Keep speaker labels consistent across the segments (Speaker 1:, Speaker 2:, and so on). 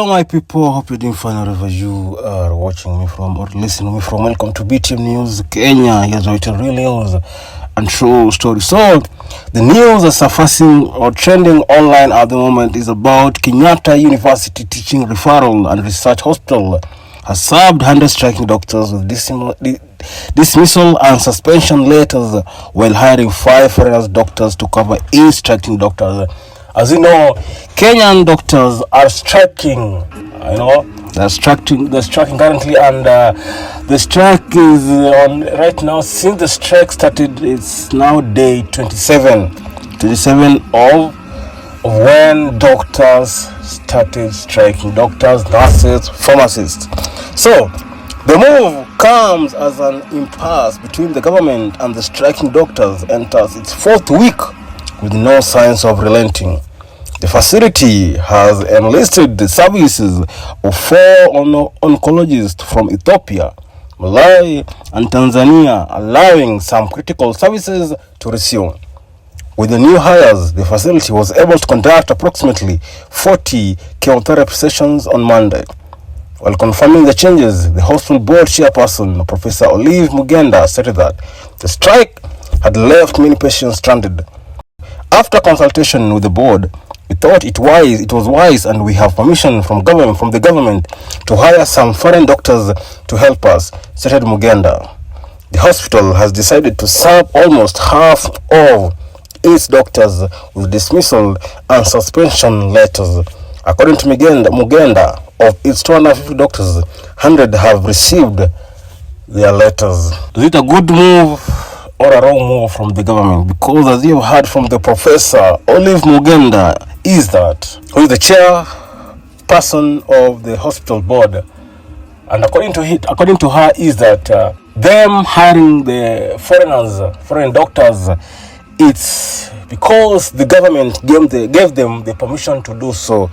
Speaker 1: my people, hope you're doing fine wherever you are watching me from or listening to me from. Welcome to BTM News Kenya. Here's what real news and true story. So, the news that's surfacing or trending online at the moment is about Kenyatta University Teaching Referral and Research Hospital has served 100 striking doctors with dismissal and suspension letters while hiring 5 foreign doctors to cover 8 striking doctors. As you know, Kenyan doctors are striking. They're striking currently, and the strike is on right now. Since the strike started, it's now day 27 of when doctors started striking. Doctors, nurses, pharmacists. So the move comes as an impasse between the government and the striking doctors enters its 4th week with no signs of relenting. The facility has enlisted the services of 4 oncologists from Ethiopia, Malawi, and Tanzania, allowing some critical services to resume. With the new hires, the facility was able to conduct approximately 40 chemotherapy sessions on Monday. While confirming the changes, the hospital board chairperson, Professor Olive Mugenda, stated that the strike had left many patients stranded. After consultation with the board, we thought it was wise, and we have permission from the government to hire some foreign doctors to help us, stated Mugenda. The hospital has decided to serve almost half of its doctors with dismissal and suspension letters. According to Mugenda, of its 250 doctors, 100 have received their letters. Is it a good move or a wrong move from the government? Because as you heard from the Professor Olive Mugenda, who is the chairperson of the hospital board, and according to her, is that them hiring the foreign doctors, it's because the government gave them the permission to do so.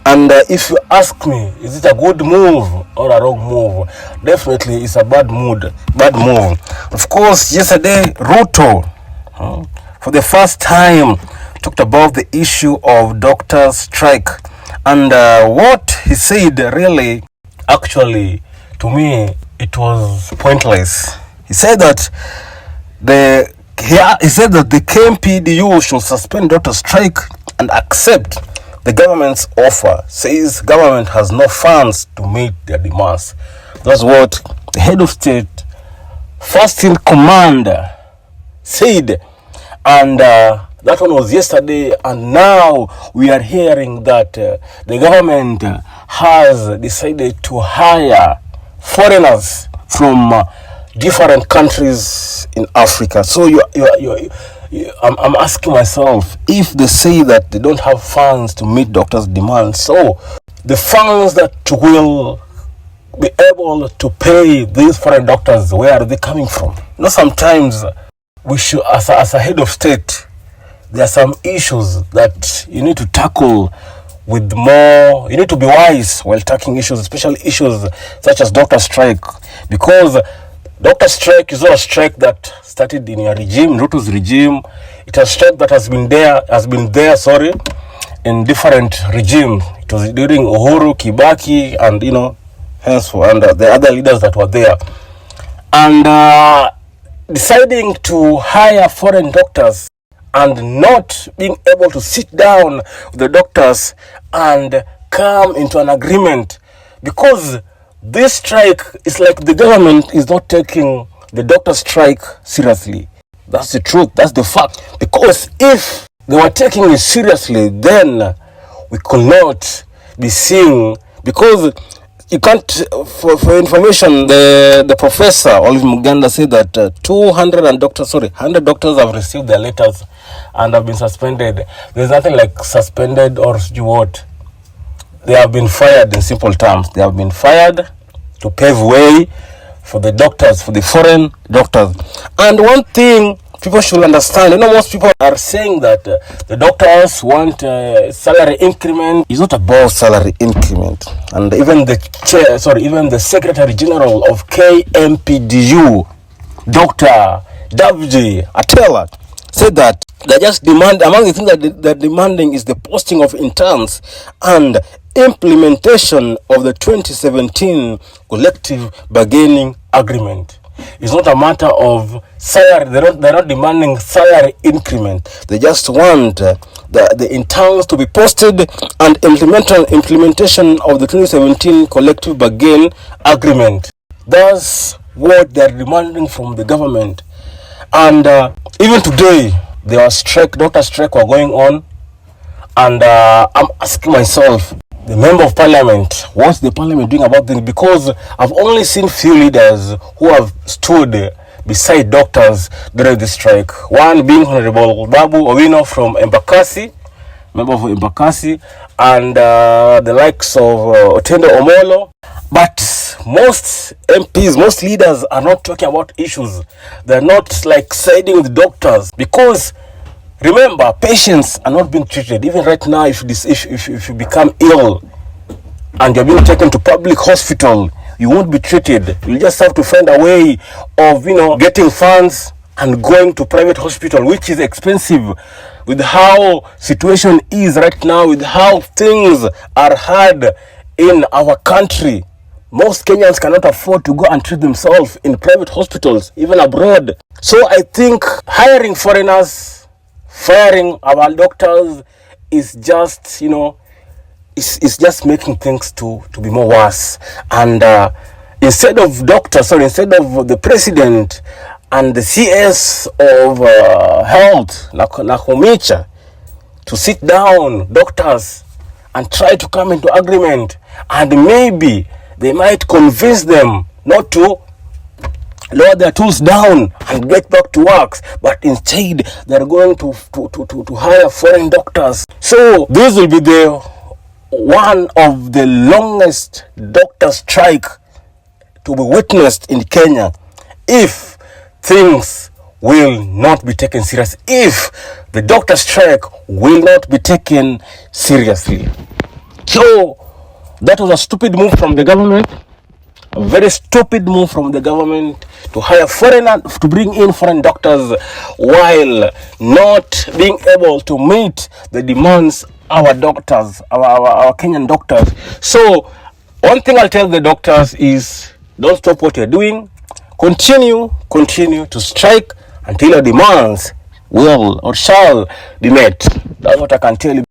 Speaker 1: And if you ask me, is it a good move or a wrong move? Definitely it's a bad move. Of course, yesterday Ruto, for the first time, talked about the issue of doctors' strike, and what he said really, actually, to me, it was pointless. He said that the KMPDU should suspend doctor strike and accept the government's offer. Says government has no funds to meet their demands. That's what the head of state, first in command, said, and that one was yesterday. And now we are hearing that the government has decided to hire foreigners from different countries in Africa. So I'm asking myself, if they say that they don't have funds to meet doctors' demands, so the funds that will be able to pay these foreign doctors, where are they coming from? Sometimes we should, as a head of state, there are some issues that you need to tackle with more. You need to be wise while tackling issues, especially issues such as doctor strike, because doctor strike is not a strike that started in your regime, Ruto's regime. It's a strike that has been there, in different regimes. It was during Uhuru, Kibaki, and henceforth, and the other leaders that were there. And deciding to hire foreign doctors and not being able to sit down with the doctors and come into an agreement, because this strike is like the government is not taking the doctor strike seriously. That's the truth. That's the fact. Because if they were taking it seriously, then we could not be seeing. Because you can't, for information, the Professor Olive Muganda said that 100 doctors have received their letters and have been suspended. There's nothing like suspended or what. They have been fired, in simple terms. They have been fired to pave way for the doctors, for the foreign doctors. And one thing people should understand, most people are saying that the doctors want salary increment. It's not about salary increment. And even the Secretary General of KMPDU, Dr. Davji Atela, said that they just demand, among the things that they're demanding is the posting of interns and implementation of the 2017 collective bargaining agreement. It's not a matter of salary. They're not demanding salary increment. They just want the interns to be posted and implementation of the 2017 collective bargaining agreement. That's what they're demanding from the government. And even today, there was doctor strike were going on. And I'm asking myself, the member of parliament, what's the parliament doing about this? Because I've only seen few leaders who have stood beside doctors during the strike. One being Honorable Babu Owino from Embakasi, member of Embakasi, and the likes of Otendo Omolo. But most MPs, most leaders are not talking about issues. They're not like siding with doctors, because remember, patients are not being treated. Even right now, if you become ill and you're being taken to public hospital, you won't be treated. You just have to find a way of, getting funds and going to private hospital, which is expensive. With how situation is right now, with how things are hard in our country, most Kenyans cannot afford to go and treat themselves in private hospitals, even abroad. So I think hiring foreigners, firing our doctors is just, it's just making things to be more worse. And instead of the president and the CS of health, Nakumicha, to sit down, doctors, and try to come into agreement, and maybe they might convince them not to lower their tools down and get back to work, but instead they're going to hire foreign doctors. So this will be one of the longest doctor strike to be witnessed in Kenya, if things will not be taken serious, if the doctor strike will not be taken seriously. So that was a stupid move from the government. A very stupid move from the government to to bring in foreign doctors while not being able to meet the demands our doctors, our Kenyan doctors. So one thing I'll tell the doctors is, don't stop what you're doing. Continue to strike until your demands will or shall be met. That's what I can tell you.